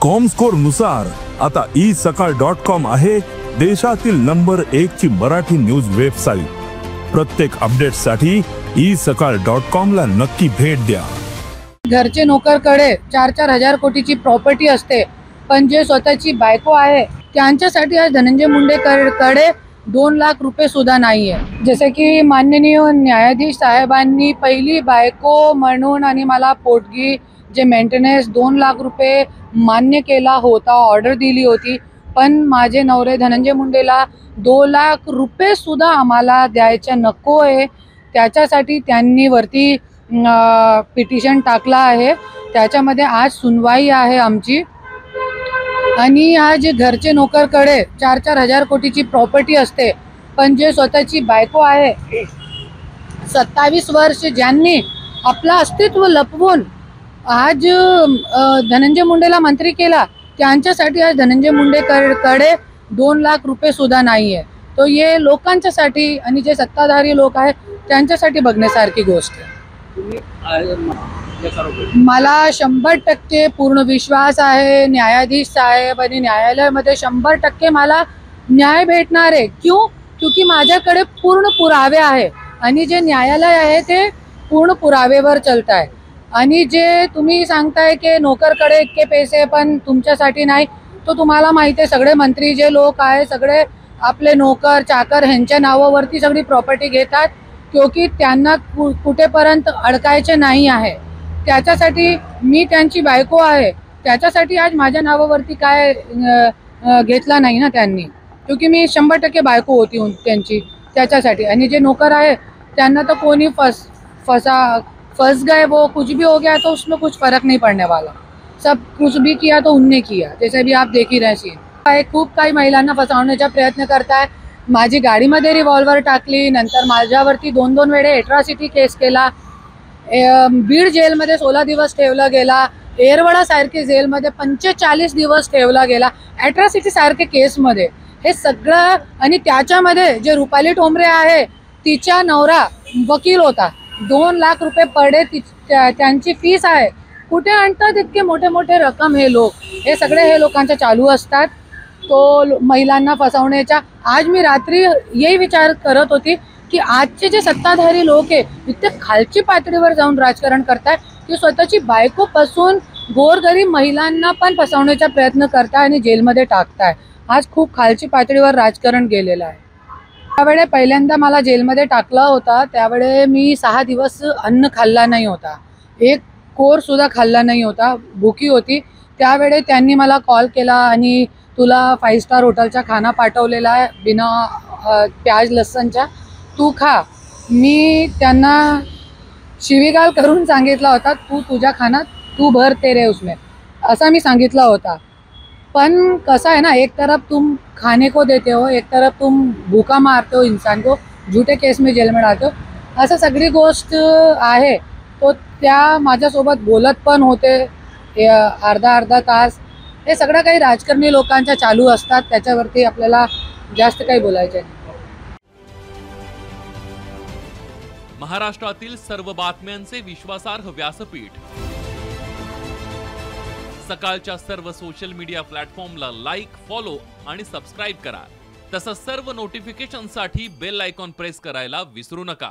Comscore नुसार आता isakal.com आहे देशातील नंबर 1 ची मराठी न्यूज वेबसाईट। प्रत्येक अपडेटसाठी isakal.com ला नक्की भेट द्या। घरचे नोकरकडे 4-4 हजार कोटीची प्रॉपर्टी असते, पण जे स्वतःची बायको आहे त्यांच्यासाठी आज धनंजय मुंडेकडे 2 लाख रुपये सुद्धा नाहीये। जसे की माननीय न्यायाधीश साहेबांनी पहिली बायको म्हणून आणि मला पोटगी जे मेंटेनन्स 2 लाख रुपये मान्य केला होता, ऑर्डर दिली होती, पण माझे नवरे धनंजय मुंडेला 2 लाख रुपये सुद्धा आम्हाला द्यायचे नको आहे। त्याच्यासाठी त्यांनी वरती पिटिशन टाकला आहे, त्याच्यामध्ये आज सुनवाई आहे आमची। आणि आज घरचे नोकरकडे 4-4 हजार कोटीची प्रॉपर्टी असते, पण जे स्वतःची बायको आहे 27 वर्ष ज्यांनी आपलं अस्तित्व लपवून आज धनंजय मुंडेला मंत्री केला, त्यांच्यासाठी आज धनंजय मुंडेकडे 2 लाख रुपये सुद्धा नाही आहे। तो हे लोकांच्यासाठी आणि जे सत्ताधारी लोक आहेत त्यांच्यासाठी बघण्यासारखी गोष्ट आहे। मला 100% पूर्ण विश्वास आहे न्यायाधीश साहेब आणि न्यायालयामध्ये 100% मला न्याय भेटणार आहे। क्योंकि माझ्याकडे पूर्ण पुरावे आहे आणि जे न्यायालय आहे ते पूर्ण पुरावेवर चालत आहे। आणि जे तुम्ही सांगताय की नोकरकडे इतके पैसे पण तुमच्यासाठी नाही, तो तुम्हाला माहिती आहे सगळे मंत्री जे लोक आहे सगळे आपले नोकर चाकर ह्यांच्या नावावरती सगळी प्रॉपर्टी घेतात, क्योंकि त्यांना कुठेपर्यंत अडकायचे नाही आहे। त्याच्यासाठी मी त्यांची बायको आहे, त्याच्यासाठी आज माझ्या नावावरती काय घेतला नाही ना त्यांनी, क्योंकि मी 100% बायको होती त्यांची त्याच्यासाठी। आणि जे नोकर आहे त्यांना तो कोणी फंस गए, वो कुछ भी हो गया तो उसमें कुछ फर्क नहीं पड़ने वाला। सब कुछ भी किया तो उनने किया, जैसे भी आप देख ही रहे सीन। खूप काही महिलांना फसवण्याचा प्रयत्न करताय। माझी गाडीमध्ये रिव्हॉल्वर टाकली, नंतर माझ्यावरती 2-2 वेळे एट्रॉसिटी केस केला, बीड जेलमध्ये 16 दिवस ठेवला गेला, येरवडा सारखी जेलमध्ये 45 दिवस ठेवला गेला एट्रॉसिटी सारखे केसमध्ये। हे सगळं आणि त्याच्यामध्ये जे रुपाली ठोंबरे आहे तिचा नवरा वकील होता, 2 लाख रुपये पर डे त्यांची फीस आहे। कुठे आणतात इतके मोठे मोठे रक्कम हे लोक? हे सगळे हे लोकांच्या चालू असतात तो महिलांना फसवण्याचा। आज मी रात्री यही विचार करत होती की आजचे जे सत्ताधारी लोक आहे इतके खालची पातळीवर जाऊन राजकारण करताय की स्वतःची बायको पासून गोरगरीब महिलांना पण फसवण्याचा प्रयत्न करताय आणि जेलमध्ये टाकताय। आज खूप खालची पातळीवर राजकारण गेलेलं आहे। त्यावेळे पहिल्यांदा मला जेलमध्ये टाकला होता, त्यावेळे मी 6 दिवस अन्न खाल्ला नाही होता, एक कोर सुद्धा खाल्ला नाही होता, भुकी होती। त्यावेळे त्यांनी मला कॉल केला आणि तुला 5 स्टार हॉटेलचा खाना पाठवलेला आहे बिना प्याज लसणचा, तू खा। मी त्यांना शिवीगाळ करून सांगितला होता, तुझा खाना तू भर तेरे उसमें, असा मी सांगितला होता। पण कसं आहे ना, एक तरफ तुम खाने को देते हो, एक तरफ तुम भूखा मारते हो इंसान को, झूठे केस में जेल में डालते हो, असं सगळी गोष्ट आहे। तो त्या माझ्यासोबत बोलत पण होते अर्धा तास। हे सगळं काही राजकारणी लोकांच्या चालू असतात, त्याच्यावरती आपल्याला जास्त काही बोलायचं नाही। महाराष्ट्रातील सर्व बातम्यांचे विश्वासार्ह व्यासपीठ, सकाळच्या सर्व सोशल मीडिया प्लॅटफॉर्मला लाईक, फॉलो आणि सबस्क्राईब करा। तसंच सर्व नोटिफिकेशनसाठी बेल आयकॉन प्रेस करायला विसरू नका।